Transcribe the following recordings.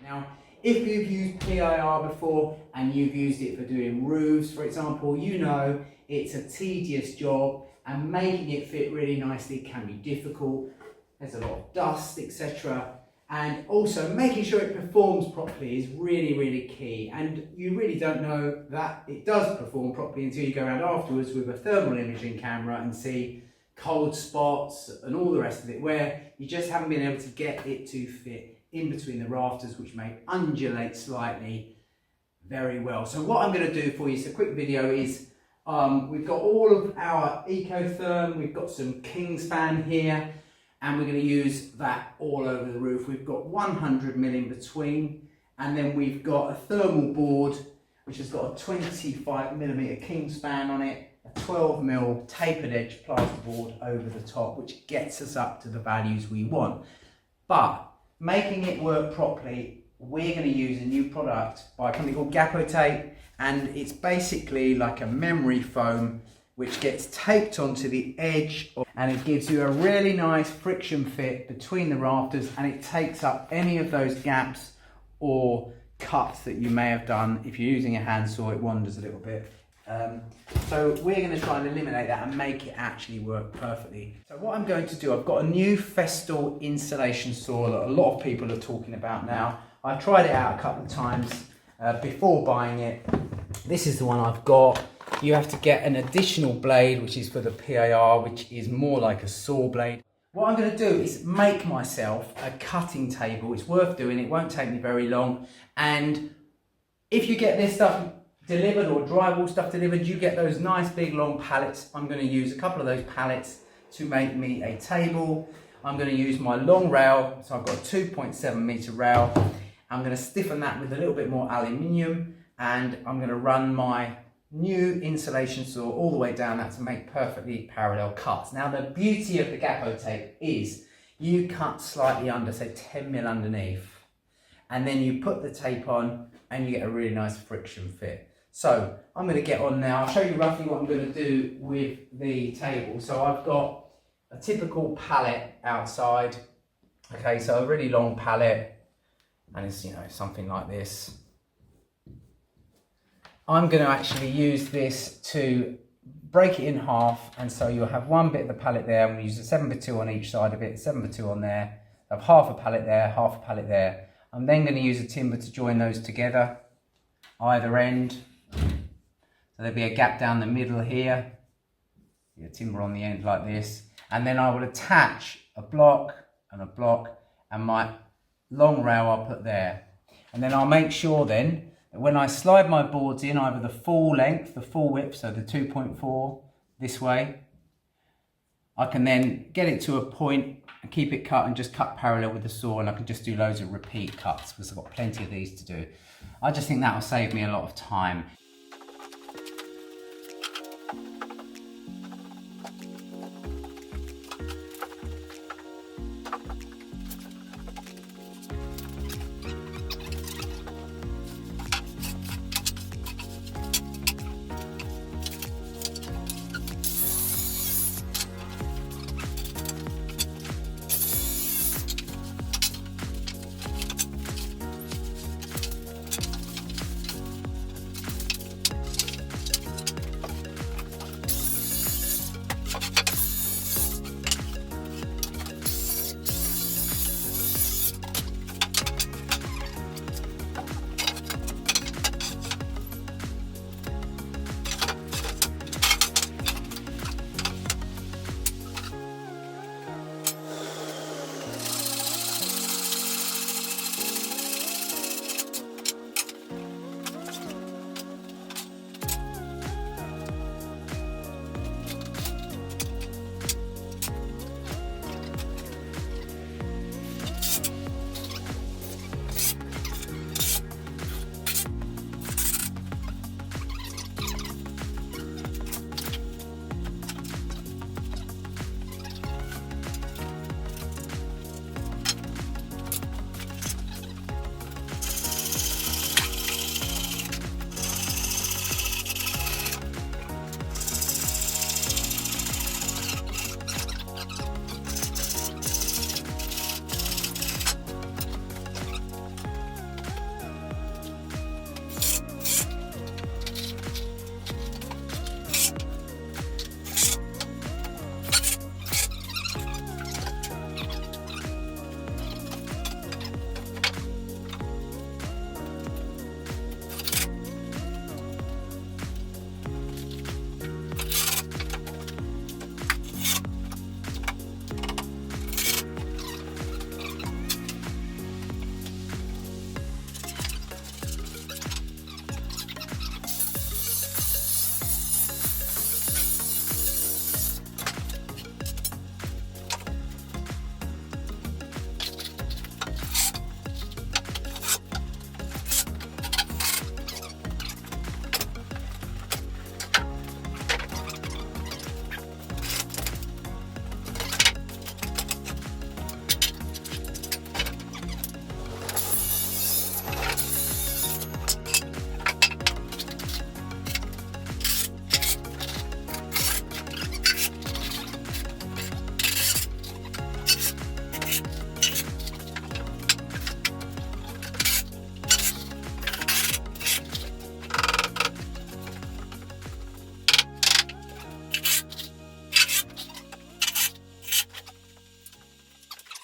Now, if you've used PIR before and you've used it for doing roofs, for example, you know it's a tedious job and making it fit really nicely can be difficult. There's a lot of dust, etc. And also making sure it performs properly is really, really key. And you really don't know that it does perform properly until you go around afterwards with a thermal imaging camera and see cold spots and all the rest of it, where you just haven't been able to get it to fit in between the rafters, which may undulate slightly very well. So what I'm going to do for you, it's a quick video, is we've got all of our Ecotherm, we've got some Kingspan here, and we're going to use that all over the roof. We've got 100mm in between, and then we've got a thermal board which has got a 25mm Kingspan on it, a 12mm tapered edge plasterboard over the top, which gets us up to the values we want. But making it work properly, we're going to use a new product by a company called Gapotape, and it's basically like a memory foam which gets taped onto the edge, and it gives you a really nice friction fit between the rafters, and it takes up any of those gaps or cuts that you may have done. If you're using a handsaw, it wanders a little bit. So we're going to try and eliminate that and make it actually work perfectly. So what I'm going to do, I've got a new Festool insulation saw that a lot of people are talking about now. I tried it out a couple of times before buying it. This is the one I've got. You have to get an additional blade, which is for the PIR, which is more like a saw blade. What I'm going to do is make myself a cutting table. It's worth doing, it won't take me very long. And if you get this stuff delivered or drywall stuff delivered, you get those nice big long pallets. I'm going to use a couple of those pallets to make me a table. I'm going to use my long rail, so I've got a 2.7 meter rail. I'm going to stiffen that with a little bit more aluminium, and I'm going to run my new insulation saw all the way down that to make perfectly parallel cuts. Now the beauty of the Gapotape is you cut slightly under, say 10mm underneath, and then you put the tape on and you get a really nice friction fit. So I'm going to get on now. I'll show you roughly what I'm going to do with the table. So I've got a typical pallet outside. Okay, so a really long pallet, and it's, you know, something like this. I'm going to actually use this to break it in half, and so you'll have one bit of the pallet there. I'm going to use a 7x2 on each side of it, 7x2 on there. I have half a pallet there, half a pallet there. I'm then going to use a timber to join those together, either end. So there'll be a gap down the middle here, a timber on the end like this, and then I will attach a block and my long rail I'll put there. And then I'll make sure then that when I slide my boards in, either the full length, the full width, so the 2.4 this way, I can then get it to a point and keep it cut and just cut parallel with the saw, and I can just do loads of repeat cuts because I've got plenty of these to do. I just think that will save me a lot of time.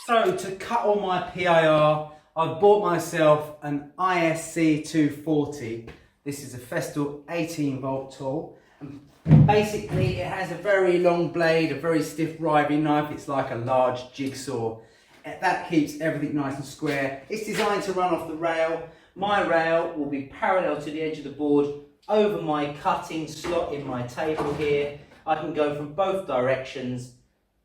So to cut all my PIR, I've bought myself an ISC240. This is a Festool 18-volt tool. And basically it has a very long blade, a very stiff riving knife. It's like a large jigsaw. That keeps everything nice and square. It's designed to run off the rail. My rail will be parallel to the edge of the board over my cutting slot in my table here. I can go from both directions,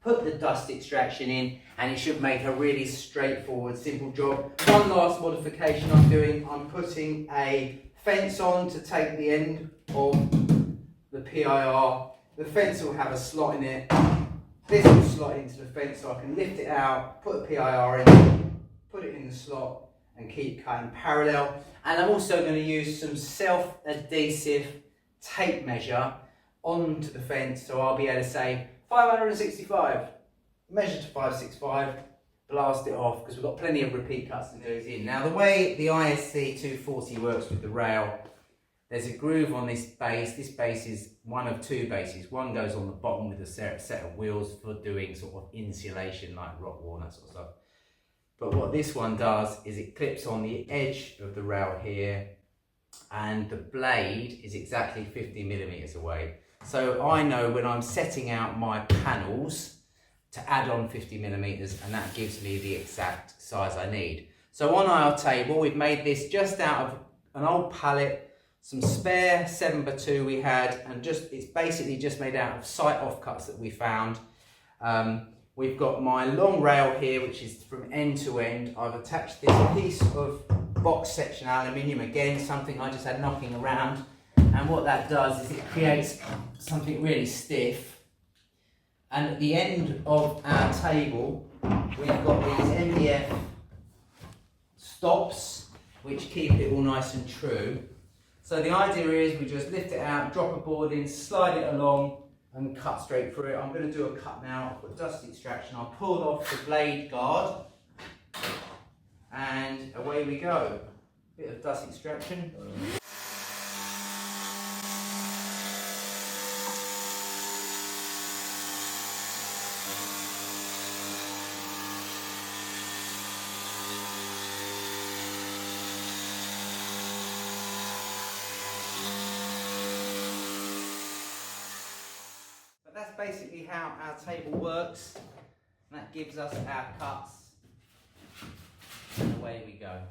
put the dust extraction in, and it should make a really straightforward, simple job. One last modification I'm doing, I'm putting a fence on to take the end of the PIR. The fence will have a slot in it. This will slot into the fence so I can lift it out, put a PIR in, put it in the slot, and keep cutting parallel. And I'm also going to use some self-adhesive tape measure onto the fence, so I'll be able to say 565, measure to 565, blast it off, because we've got plenty of repeat cuts to do it in. Now the way the ISC240 works with the rail, there's a groove on this base. This base is one of two bases. One goes on the bottom with a set of wheels for doing sort of insulation like rock wool and that sort of stuff. But what this one does is it clips on the edge of the rail here, and the blade is exactly 50 millimeters away. So I know when I'm setting out my panels to add on 50 millimeters, and that gives me the exact size I need. So on our table, we've made this just out of an old pallet, some spare 7x2 we had, and it's basically just made out of sight offcuts that we found. We've got my long rail here, which is from end to end. I've attached this piece of box section aluminium, again, something I just had knocking around. And what that does is it creates something really stiff. And at the end of our table, we've got these MDF stops, which keep it all nice and true. So the idea is we just lift it out, drop a board in, slide it along, and cut straight through it. I'm going to do a cut now. I've got dust extraction. I'll pull off the blade guard, and away we go. Bit of dust extraction. That's basically how our table works, and that gives us our cuts, and away we go.